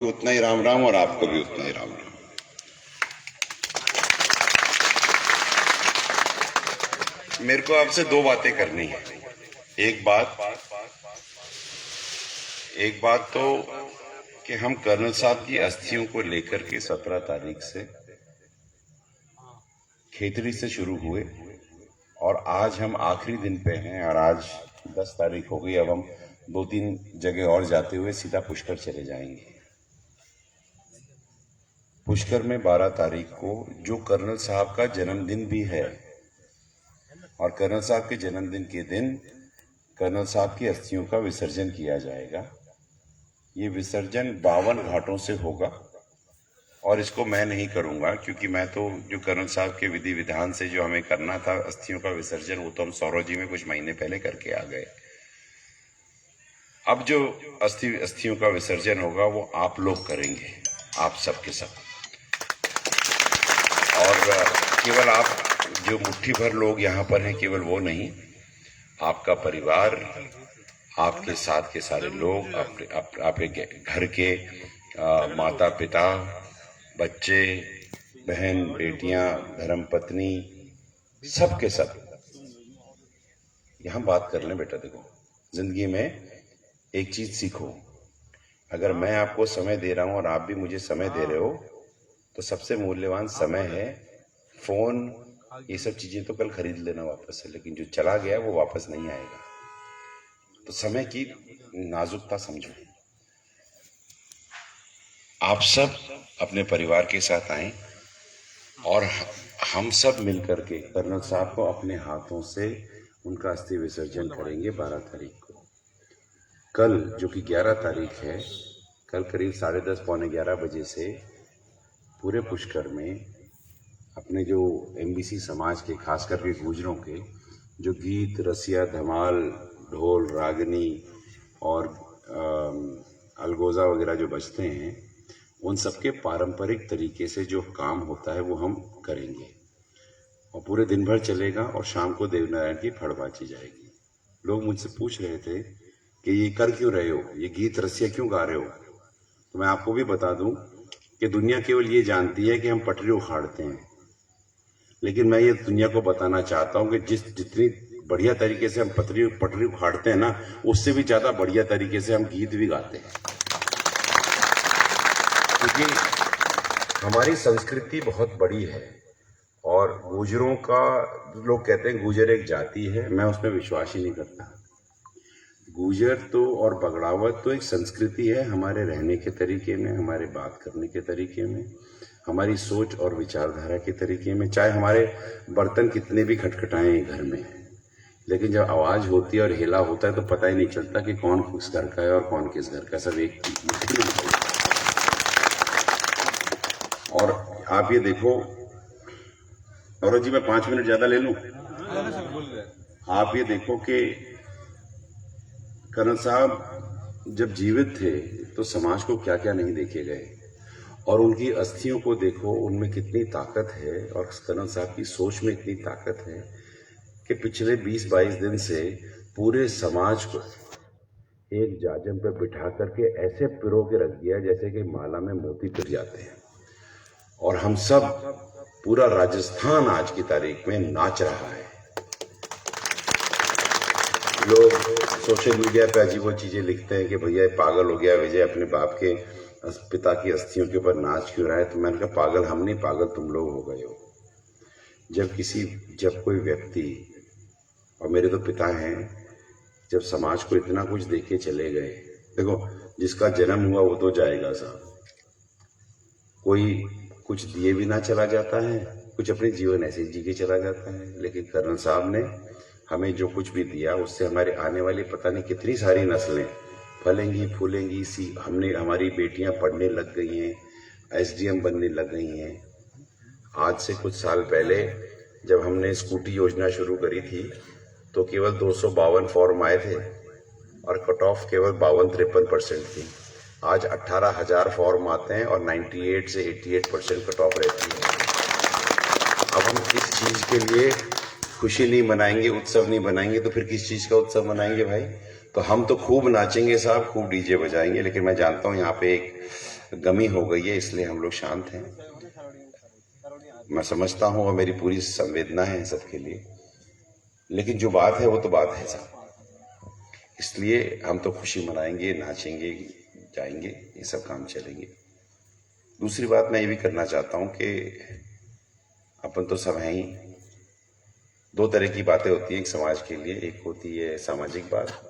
उतना ही राम राम और आपको भी उतना ही राम राम। मेरे को आपसे दो बातें करनी है। एक बात तो कि हम कर्नल साहब की अस्थियों को लेकर के 17 तारीख से खेतड़ी से शुरू हुए और आज हम आखिरी दिन पे हैं और आज 10 तारीख हो गई। अब हम 2-3 जगह और जाते हुए सीधा पुष्कर चले जाएंगे। पुष्कर में 12 तारीख को जो कर्नल साहब का जन्मदिन भी है और कर्नल साहब के जन्मदिन के दिन कर्नल साहब की अस्थियों का विसर्जन किया जाएगा। ये विसर्जन 52 घाटों से होगा और इसको मैं नहीं करूंगा क्योंकि मैं तो जो कर्नल साहब के विधि विधान से जो हमें करना था अस्थियों का विसर्जन, वो तो हम सौरव जी में कुछ महीने पहले करके आ गए। अब जो अस्थियों का विसर्जन होगा वो आप लोग करेंगे, आप सब के सब। और केवल आप जो मुट्ठी भर लोग यहाँ पर हैं, केवल वो नहीं, आपका परिवार, आपके साथ के सारे लोग, आपके घर के माता पिता, बच्चे, बहन, बेटियां, धर्मपत्नी, सब के सब यहाँ बात कर लें। बेटा देखो, जिंदगी में एक चीज सीखो, अगर मैं आपको समय दे रहा हूं और आप भी मुझे समय दे रहे हो तो सबसे मूल्यवान समय है। फोन, ये सब चीजें तो कल खरीद लेना वापस से, लेकिन जो चला गया वो वापस नहीं आएगा। तो समय की नाजुकता समझो। आप सब अपने परिवार के साथ आए और हम सब मिलकर के कर्नल साहब को अपने हाथों से उनका अस्थि विसर्जन करेंगे 12 तारीख को। कल जो कि 11 तारीख है, कल करीब 10:30 पौने 11 बजे से पूरे पुष्कर में अपने जो एमबीसी समाज के, खास करके गुजरों के, जो गीत, रसिया, धमाल, ढोल, रागनी और अलगोजा वगैरह जो बजते हैं, उन सबके पारंपरिक तरीके से जो काम होता है वो हम करेंगे और पूरे दिन भर चलेगा और शाम को देवनारायण की फड़ बाची जाएगी। लोग मुझसे पूछ रहे थे कि ये कर क्यों रहे हो, ये गीत रसिया क्यों गा रहे हो? तो मैं आपको भी बता दूं कि दुनिया केवल ये जानती है कि हम पटरी उखाड़ते हैं, लेकिन मैं ये दुनिया को बताना चाहता हूं कि जितनी बढ़िया तरीके से हम पटरी उखाड़ते हैं ना, उससे भी ज्यादा बढ़िया तरीके से हम गीत भी गाते हैं। क्योंकि हमारी संस्कृति बहुत बड़ी है और गुजरों का, लोग कहते हैं गुजर एक जाति है, मैं उसमें विश्वास ही नहीं करता। गुजर तो और बगड़ावत तो एक संस्कृति है, हमारे रहने के तरीके में, हमारे बात करने के तरीके में, हमारी सोच और विचारधारा के तरीके में। चाहे हमारे बर्तन कितने भी खटखटाएं घर में, लेकिन जब आवाज होती है और हेला होता है तो पता ही नहीं चलता कि कौन किस घर का है और कौन किस घर का, सब एक मुट्ठी में निकलता है। और आप ये देखो, और जी मैं 5 मिनट ज्यादा ले लूं। आप ये देखो कि कर्नल साहब जब जीवित थे तो समाज को क्या क्या नहीं देखे गए, और उनकी अस्थियों को देखो, उनमें कितनी ताकत है और कर्नल साहब की सोच में इतनी ताकत है कि पिछले 20-22 दिन से पूरे समाज को एक जाजम पे बिठा करके ऐसे पिरो के रख दिया जैसे कि माला में मोती पिर जाते हैं। और हम सब, पूरा राजस्थान आज की तारीख में नाच रहा है। लोग सोशल मीडिया पे अजीब चीजें लिखते हैं कि भैया पागल हो गया विजय, अपने बाप के पिता की अस्थियों के ऊपर नाच क्यों रहा है? तो मैंने कहा पागल हम नहीं, पागल तुम लोग हो गए हो। जब कोई व्यक्ति, और मेरे तो पिता हैं, जब समाज को इतना कुछ दे के चले गए, देखो जिसका जन्म हुआ वो तो जाएगा साहब, कोई कुछ दिए भी ना चला जाता है, कुछ अपने जीवन ऐसे जी के चला जाता है। लेकिन कर्नल साहब ने हमें जो कुछ भी दिया उससे हमारे आने वाली पता नहीं कितनी सारी नस्लें फलेंगी फूलेंगी। हमारी बेटियां पढ़ने लग गई हैं, एसडीएम बनने लग गई हैं। आज से कुछ साल पहले जब हमने स्कूटी योजना शुरू करी थी तो केवल 252 फॉर्म आए थे और कट ऑफ केवल 52-53% थी। आज 18,000 फॉर्म आते हैं और 98 से 88% कट ऑफ रहती है। अब हम किस चीज के लिए खुशी नहीं मनाएंगे, उत्सव नहीं बनाएंगे, तो फिर किस चीज का उत्सव मनाएंगे भाई? तो हम तो खूब नाचेंगे साहब, खूब डीजे बजाएंगे, लेकिन मैं जानता हूं यहाँ पे एक गमी हो गई है, इसलिए हम लोग शांत हैं। मैं समझता हूँ और मेरी पूरी संवेदना है सबके लिए, लेकिन जो बात है वो तो बात है साहब। इसलिए हम तो खुशी मनाएंगे, नाचेंगे, जाएंगे, ये सब काम चलेंगे। दूसरी बात मैं ये भी करना चाहता हूँ कि अपन तो सब हैं ही। दो तरह की बातें होती हैं एक समाज के लिए। एक होती है सामाजिक बात,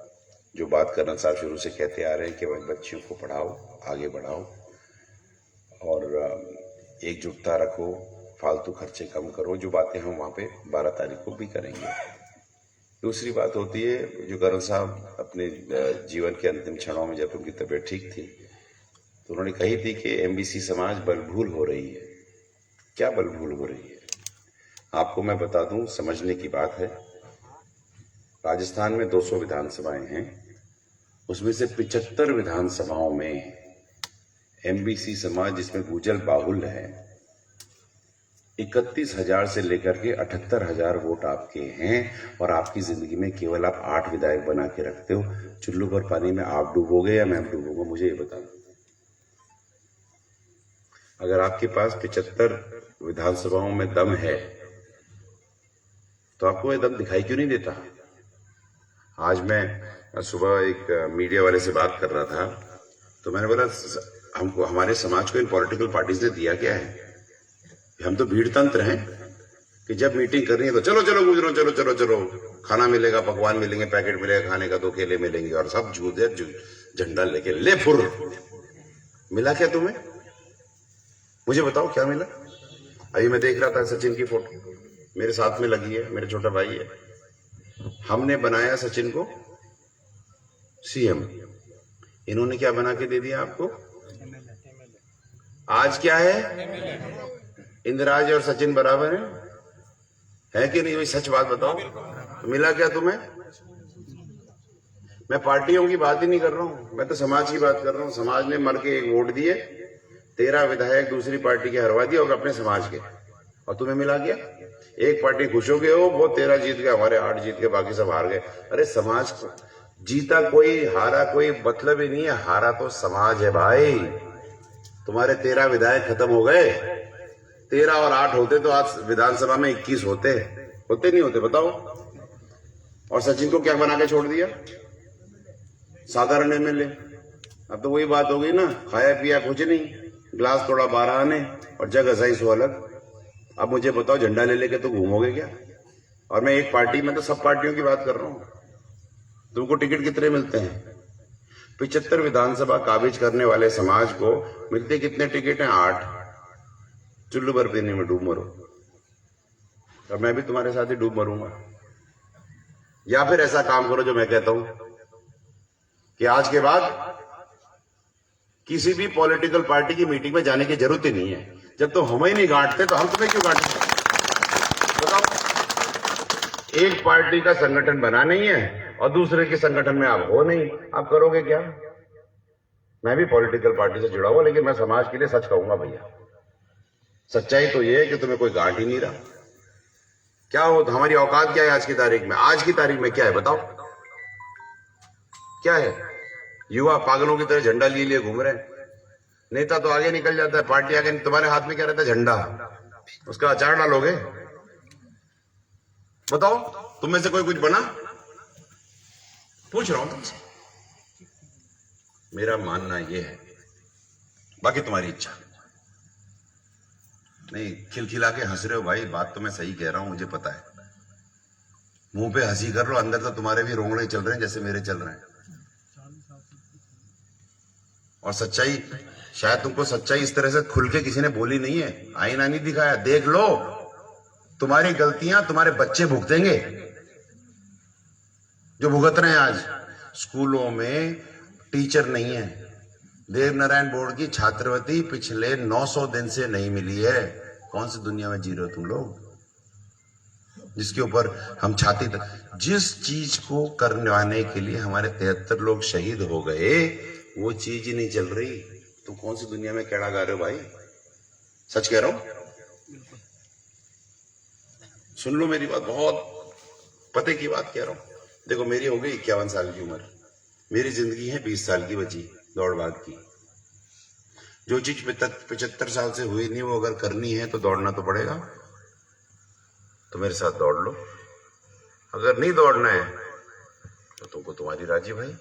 जो बात कर्नल साहब शुरू से कहते आ रहे हैं कि भाई बच्चियों को पढ़ाओ, आगे बढ़ाओ और एकजुटता रखो, फालतू खर्चे कम करो, जो बातें हम वहाँ पे 12 तारीख को भी करेंगे। दूसरी बात होती है जो कर्नल साहब अपने जीवन के अंतिम क्षणों में, जब उनकी तबीयत ठीक थी, तो उन्होंने कही थी कि एमबीसी समाज बलभूल हो रही है। क्या बलभूल हो रही है? आपको मैं बता दूं, समझने की बात है। राजस्थान में 200 विधानसभाएं हैं, उसमें से 75 विधानसभाओं में एमबीसी समाज, जिसमें भूजल बाहुल्य है, 31,000 से लेकर के 78,000 वोट आपके हैं और आपकी जिंदगी में केवल आप 8 विधायक बना के रखते हो। चुल्लू भर पानी में आप डूबोगे या मैं डूबूंगा, मुझे ये बता दो। अगर आपके पास 75 विधानसभाओं में दम है तो आपको ये दम दिखाई क्यों नहीं देता? आज मैं सुबह एक मीडिया वाले से बात कर रहा था, तो मैंने बोला हमको, हमारे समाज को इन पॉलिटिकल पार्टीज ने दिया क्या है? हम तो भीड़ तंत्र हैं कि जब मीटिंग करनी है तो चलो चलो गुजरो, चलो चलो चलो, खाना मिलेगा, पकवान मिलेंगे, पैकेट मिलेगा खाने का, 2 केले मिलेंगे और सब झंडा लेके ले फुर। मिला क्या तुम्हें? मुझे बताओ क्या मिला? अभी मैं देख रहा था सचिन की फोटो मेरे साथ में लगी है, मेरे छोटा भाई है। हमने बनाया सचिन को सीएम, इन्होंने क्या बना के दे दिया आपको? आज क्या है? इंदिराज और सचिन बराबर है कि नहीं? सच बात बताओ, तो मिला क्या तुम्हें? मैं पार्टियों की बात ही नहीं कर रहा हूं, मैं तो समाज की बात कर रहा हूं। समाज ने मर के एक वोट दिए, 13 विधायक दूसरी पार्टी के हरवा दिए और अपने समाज के, और तुम्हें मिला गया? एक पार्टी खुश हो गए हो, वो 13 जीत गए, हमारे 8 जीत गए, बाकी सब हार गए। अरे समाज जीता कोई, हारा कोई मतलब ही नहीं है। हारा तो समाज है भाई। तुम्हारे 13 विधायक खत्म हो गए, 13 और 8 होते तो आज विधानसभा में 21 होते नहीं होते? बताओ। और सचिन को क्या बना के छोड़ दिया? साधारण एमएलए। अब तो वही बात हो गई ना, खाया पिया कुछ नहीं, गिलास तोड़ा 12 आने और जग हसाई सो अलग। अब मुझे बताओ, झंडा ले लेके तो घूमोगे क्या? और मैं एक पार्टी में तो सब पार्टियों की बात कर रहा हूं। तुमको टिकट कितने मिलते हैं? 75 विधानसभा काबिज करने वाले समाज को मिलते कितने टिकट हैं? 8। चुल्लू भर पीने में डूब मरो, और मैं भी तुम्हारे साथ ही डूब मरूंगा। या फिर ऐसा काम करो जो मैं कहता हूं कि आज के बाद किसी भी पॉलिटिकल पार्टी की मीटिंग में जाने की जरूरत ही नहीं है। जब तो हम ही नहीं गांठते तो हम तुम्हें क्यों गांटें? बताओ। एक पार्टी का संगठन बना नहीं है और दूसरे के संगठन में आप हो नहीं, आप करोगे क्या? मैं भी पॉलिटिकल पार्टी से जुड़ा हुआ, लेकिन मैं समाज के लिए सच कहूंगा भैया। सच्चाई तो ये है कि तुम्हें कोई गांठ ही नहीं रहा। क्या हो, हमारी औकात क्या है आज की तारीख में? आज की तारीख में क्या है बताओ? क्या है? युवा पागलों की तरह झंडा लिए लिए घूम रहे हैं। नेता तो आगे निकल जाता है, पार्टी आगे, तुम्हारे हाथ में क्या रहता है? झंडा। उसका अचार डालोगे? बताओ, तुम में से कोई कुछ बना? पूछ रहा हूं तुमसे। मेरा मानना यह है, बाकी तुम्हारी इच्छा। नहीं, खिलखिला के हंस रहे हो भाई, बात तो मैं सही कह रहा हूं, मुझे पता है। मुंह पे हंसी कर लो, अंदर तो तुम्हारे भी रोंगड़े चल रहे हैं जैसे मेरे चल रहे हैं। और सच्चाई, शायद तुमको सच्चाई इस तरह से खुल के किसी ने बोली नहीं है, आईना नहीं दिखाया। देख लो, तुम्हारी गलतियां तुम्हारे बच्चे भुगतेंगे, जो भुगत रहे हैं आज। स्कूलों में टीचर नहीं है। देवनारायण बोर्ड की छात्रवृत्ति पिछले 900 दिन से नहीं मिली है। कौन सी दुनिया में जी रहे हो तुम लोग, जिसके ऊपर हम छाती तक, जिस चीज को करवाने के लिए हमारे 73 लोग शहीद हो गए, वो चीज ही नहीं चल रही। तुम कौन सी दुनिया में केड़ा गा रहे हो भाई? सच कह रहा हूं, सुन लो मेरी बात, बहुत पते की बात कह रहा हूं। देखो, मेरी हो गई 51 साल की उम्र, मेरी जिंदगी है 20 साल की बची दौड़ भाग की। जो चीज 75 साल से हुई नहीं, वो अगर करनी है तो दौड़ना तो पड़ेगा। तो मेरे साथ दौड़ लो। अगर नहीं दौड़ना है तो तुमको तुम्हारी राजी भाई,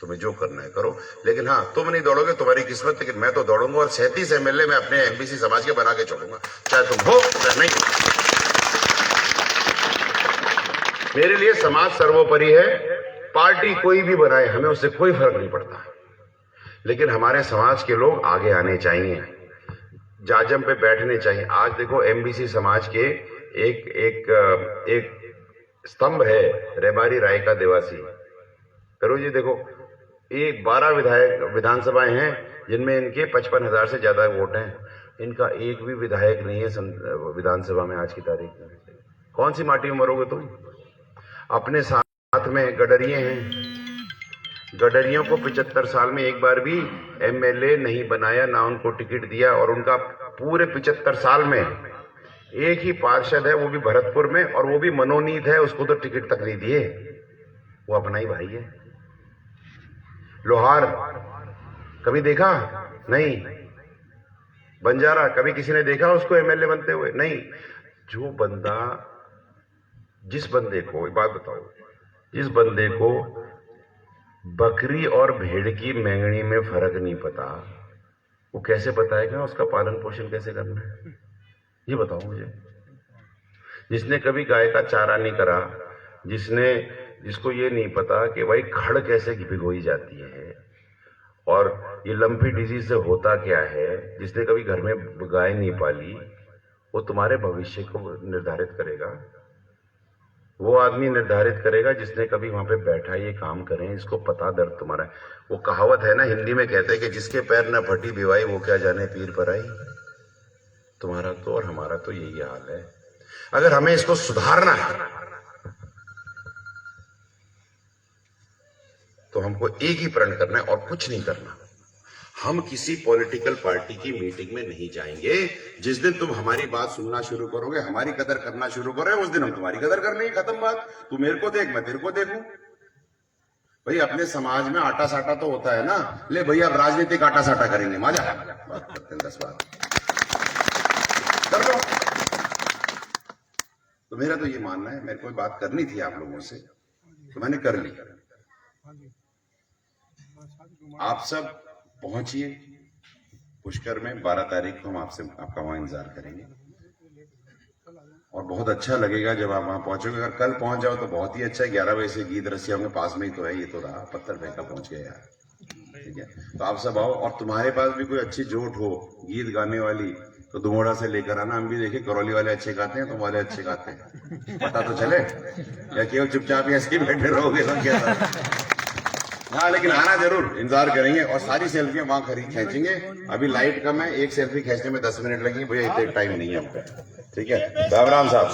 तुम्हें जो करना है करो। लेकिन हाँ, तुम नहीं दौड़ोगे तुम्हारी किस्मत, लेकिन मैं तो दौड़ूंगा और 37 MLA मैं अपने एमबीसी समाज के बना के छोड़ूंगा, चाहे तुम हो चाहे नहीं। मेरे लिए समाज सर्वोपरि है। पार्टी कोई भी बनाए, हमें उससे कोई फर्क नहीं पड़ता, लेकिन हमारे समाज के लोग आगे आने चाहिए, जाजम पे बैठने चाहिए। आज देखो एमबीसी समाज के एक स्तंभ है रेबारी राय का देवासी। करो जी, देखो ये 12 विधानसभाएं हैं जिनमें इनके 55,000 से ज्यादा वोट हैं। इनका एक भी विधायक नहीं है विधानसभा में आज की तारीख में। कौन सी माटी में मरोगे तुम? अपने साथ में गडरिये हैं, गडरियों को 75 साल में एक बार भी एमएलए नहीं बनाया, ना उनको टिकट दिया, और उनका पूरे 75 साल में एक ही पार्षद है, वो भी भरतपुर में, और वो भी मनोनीत है, उसको तो टिकट तक नहीं दिए। वो अपना ही भाई है। लोहार कभी देखा नहीं, बंजारा कभी किसी ने देखा उसको एमएलए बनते हुए? नहीं। जो बंदा, जिस बंदे को, एक बात बताओ, जिस बंदे को बकरी और भेड़ की मेंगनी में फर्क नहीं पता, वो कैसे बताएगा उसका पालन पोषण कैसे करना है? ये बताओ मुझे। जिसने कभी गाय का चारा नहीं करा, जिसको ये नहीं पता कि भाई खड़ कैसे भिगोई जाती है और ये लंपी डिजीज से होता क्या है, जिसने कभी घर में गाय नहीं पाली, वो तुम्हारे भविष्य को निर्धारित करेगा। वो आदमी निर्धारित करेगा जिसने कभी वहां पे बैठा ये काम करें, इसको पता दर्द तुम्हारा। वो कहावत है ना, हिंदी में कहते हैं कि जिसके पैर न फटी भिवाई, वो क्या जाने पीर पर आई। तुम्हारा तो और हमारा तो यही हाल है। अगर हमें इसको सुधारना है तो हमको एक ही प्रण करना है और कुछ नहीं करना। हम किसी पॉलिटिकल पार्टी की मीटिंग में नहीं जाएंगे। जिस दिन तुम हमारी बात सुनना शुरू करोगे, हमारी कदर करना शुरू करोगे, उस दिन हम तुम्हारी कदर कर लेंगे। खत्म बात। तू मेरे को देख, मैं तेरे को देखूं। भाई अपने समाज में आटा साटा तो होता है ना, ले भैया अब राजनीतिक आटा साटा करेंगे। मजा बात करते हैं 10 बात कर लो। तो मेरा तो ये मानना है, मेरे को बात करनी थी आप लोगों से, तो मैंने कर ली। आप सब पहुंचिए पुष्कर में, 12 तारीख को हम आपका वहां इंतजार करेंगे और बहुत अच्छा लगेगा जब आप वहां पहुंचोगे। अगर कल पहुंच जाओ तो बहुत ही अच्छा है। 11 बजे से गीत रसिया में पास में ही तो है, ये तो रहा पत्थर फेंका पहुंच गया यार। ठीक है, तो आप सब आओ, और तुम्हारे पास भी कोई अच्छी जोट हो गीत गाने वाली तो दुमोड़ा से लेकर आना। हम भी देखे करौली वाले अच्छे गाते हैं, तुम वाले अच्छे गाते हैं, पता तो चले। या केवल चुपचाप ऐसे ही बैठे रहोगे तो क्या? हाँ, लेकिन आना जरूर, इंतजार करेंगे और सारी सेल्फियां वहां खींचेंगे। अभी लाइट कम है, एक सेल्फी खींचने में 10 मिनट लगेंगे भैया, इतने टाइम नहीं है हमको। ठीक है, राम राम साहब।